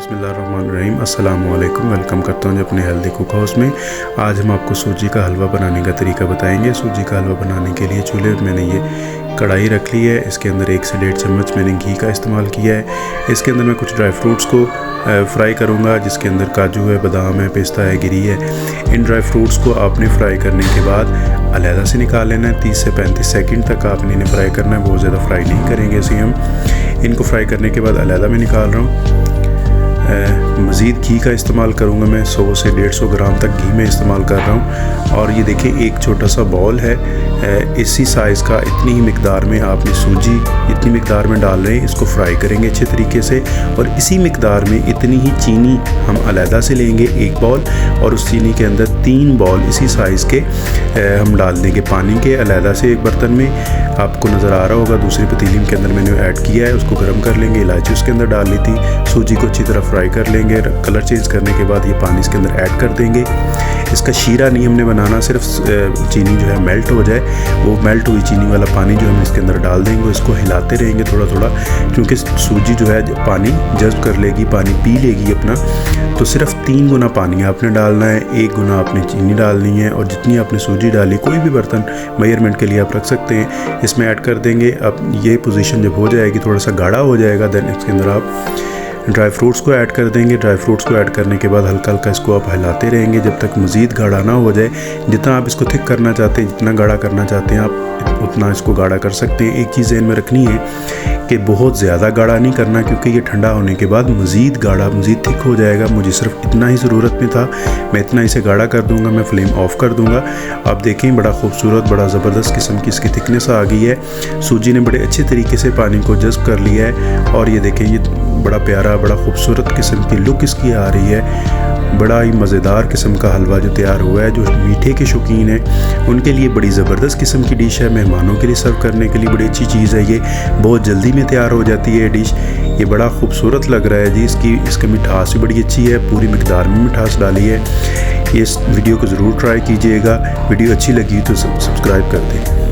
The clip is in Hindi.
बिस्मिल्लाहिर्रहमानिर्रहीम अस्सलाम वालेकुम। वेलकम करता हूँ अपने हेल्दी कुक हाउस में। आज हम आपको सूजी का हलवा बनाने का तरीका बताएंगे। सूजी का हलवा बनाने के लिए चूल्हे पर मैंने ये कढ़ाई रख ली है। इसके अंदर 1 से 1.5 चम्मच मैंने घी का इस्तेमाल किया है। इसके अंदर मैं कुछ ड्राई फ्रूट्स को फ्राई करूँगा, जिसके अंदर काजू है, बादाम है, पिस्ता है, गिरी है। इन ड्राई फ्रूट्स को आपने फ्राई करने के बाद अलहदा से निकाल लेना है। 30 से 35 सेकंड तक आपने इन्हें फ्राई करना है। बहुत ज़्यादा फ्राई नहीं करेंगे इसे हम। इनको फ्राई करने के बाद अलहदा में निकाल रहा हूँ। मज़ीद घी का इस्तेमाल करूँगा मैं। 100 से 150 ग्राम तक घी में इस्तेमाल कर रहा हूँ। और ये देखिए एक छोटा सा बॉल है, इसी साइज़ का, इतनी ही मिकदार में आपने सूजी इतनी मिकदार में डाल रहे हैं। इसको फ्राई करेंगे अच्छे तरीके से। और इसी मिकदार में इतनी ही चीनी हम अलहदा से लेंगे, 1 बॉल, और उस चीनी के अंदर 3 बॉल इसी साइज़ के हम डाल देंगे पानी के अलहदा से एक बर्तन में। आपको नज़र आ रहा होगा दूसरी पतीली के अंदर मैंने ऐड किया है। उसको गर्म कर लेंगे। इलायची उसके अंदर डाल ली थी। सूजी को अच्छी तरह फ्राई कर लेंगे। कलर चेंज करने के बाद ये पानी इसके अंदर ऐड कर देंगे। इसका शीरा नहीं हमने बनाना, सिर्फ चीनी जो है मेल्ट हो जाए, वो मेल्ट हुई चीनी वाला पानी जो हम इसके अंदर डाल देंगे। इसको हिलाते रहेंगे थोड़ा थोड़ा, क्योंकि सूजी जो है पानी जज्ब कर लेगी, पानी पी लेगी अपना। तो सिर्फ 3 गुना पानी आपने डालना है, 1 गुना आपने चीनी डालनी है। और जितनी आपने सूजी डाली, कोई भी बर्तन मेजरमेंट के लिए आप रख सकते हैं, इसमें ऐड कर देंगे। अब ये पोजीशन जब हो जाएगी, थोड़ा सा गाढ़ा हो जाएगा, देन इसके अंदर आप ड्राई फ्रूट्स को ऐड कर देंगे। ड्राई फ्रूट्स को ऐड करने के बाद हल्का हल्का इसको आप हिलाते रहेंगे जब तक मज़ीद गाढ़ा ना हो जाए। जितना आप इसको थिक करना चाहते हैं, जितना गाढ़ा करना चाहते हैं आप, उतना इसको गाढ़ा कर सकते हैं। एक चीज़ ज़हन में रखनी है कि बहुत ज़्यादा गाढ़ा नहीं करना, क्योंकि ये ठंडा होने के बाद मज़ीद गाढ़ा, मज़ीद थिक हो जाएगा। मुझे सिर्फ इतना ही ज़रूरत में था, मैं इतना इसे गाढ़ा कर दूंगा। मैं फ्लेम ऑफ़ कर दूंगा। आप देखें बड़ा खूबसूरत, बड़ा ज़बरदस्त किस्म की इसकी थिकनेस आ गई है। सूजी ने बड़े अच्छे तरीके से पानी को जज़्ब कर लिया है। और ये देखें, ये बड़ा प्यारा, बड़ा खूबसूरत किस्म की लुक इसकी आ रही है। बड़ा ही मज़ेदार किस्म का हलवा जो तैयार हुआ है। जो मीठे के शौकीन हैं उनके लिए बड़ी ज़बरदस्त किस्म की डिश है। मेहमानों के लिए सर्व करने के लिए बड़ी अच्छी चीज़ है। ये बहुत जल्दी में तैयार हो जाती है डिश। ये बड़ा खूबसूरत लग रहा है जी। इसकी मिठास भी बड़ी अच्छी है, पूरी मिकदार में मिठास डाली है। इस वीडियो को ज़रूर ट्राई कीजिएगा। वीडियो अच्छी लगी तो सब्सक्राइब कर दें।